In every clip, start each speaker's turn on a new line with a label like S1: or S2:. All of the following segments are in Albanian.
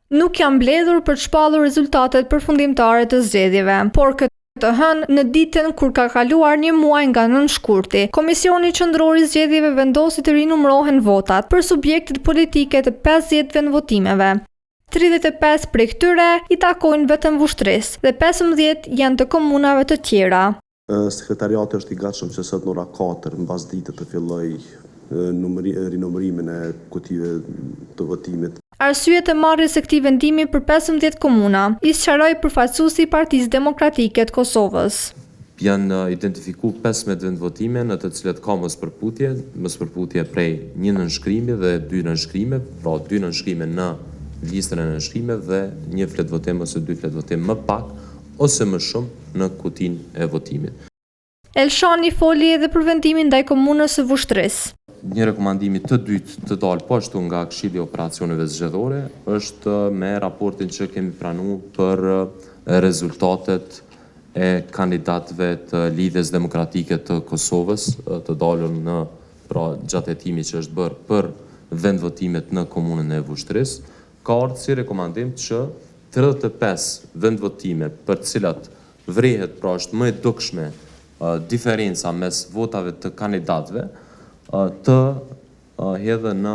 S1: nuk janë mbledhur për të shpallur rezultatet përfundimtare të zgjedhjeve, por të hënë, në ditën kur ka kaluar një muaj nga nënshkurti, Komisioni Qendror i Zgjedhjeve vendosi të rinumërohen votat për subjektet politike të 50 vendvotimeve. 35 prej këtyre i takojnë vetëm Vushtrisë dhe 15 janë të komunave të tjera.
S2: Sekretariati është i gatshëm që sot në ora 4 mbas dite të filloj rinumërimin e kutive të votimit.
S1: Arsyet e marrjes së këtij vendimi për 15 komuna i sqaroi përfaqësuesi i Partisë Demokratike të Kosovës.
S3: Janë identifikuar 15 vendvotime në të cilat ka mospërputje prej një nënshkrimi dhe 2 nënshkrime, pra 2 nënshkrime në listën e nënshkrimeve dhe një fletvotim ose 2 fletvotim më pak ose më shumë në kutinë e votimit.
S1: Elshani foli edhe për vendimin ndaj komunës së Vushtrisë.
S3: Një rekomandimi të dytë të dalë po ashtu nga Këshilli i Operacioneve Zgjedhore është me raportin që kemi pranuar për rezultatet e kandidatëve të Lidhjes Demokratike të Kosovës të dalën në gjatë hetimit që është bërë për vendvotimet në komunën e Vushtrisë, ka ardhur si rekomandim që 35 vendvotime për të cilat vrehet është më e dukshme diferenca mes votave të kandidatëve të hedhë në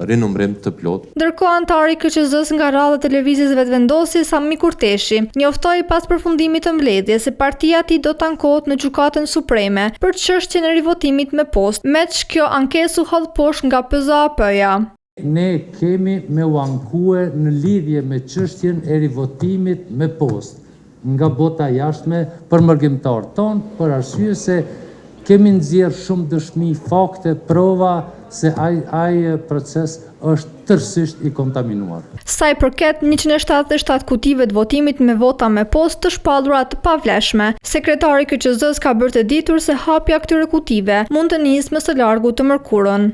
S3: rinumërim të plot.
S1: Ndërkohë antari i KQZ-s nga radha e televizjes vetvendosi Sami Kurteshi njoftoi pas përfundimit të mbledhjes se partia e tij do të ankohet në Gjykatën Supreme për çështjen e rivotimit me postë, meç kjo ankesë u hodh poshtë nga PZAP-ja.
S4: Ne kemi me u ankue në lidhje me çështjen e rivotimit me postë nga bota jashtme për mërgjimtarët tonë, për arsye se kemi nxjerrë shumë dëshmi, fakte, prova se ai proces është tërësisht i kontaminuar.
S1: Sa i përket 177 kutive të votimit me vota me postë të shpallura të pavlefshme, sekretari i KQZ-s ka bërë të ditur se hapja këtyre kutive mund të nisë më së largu të mërkurën.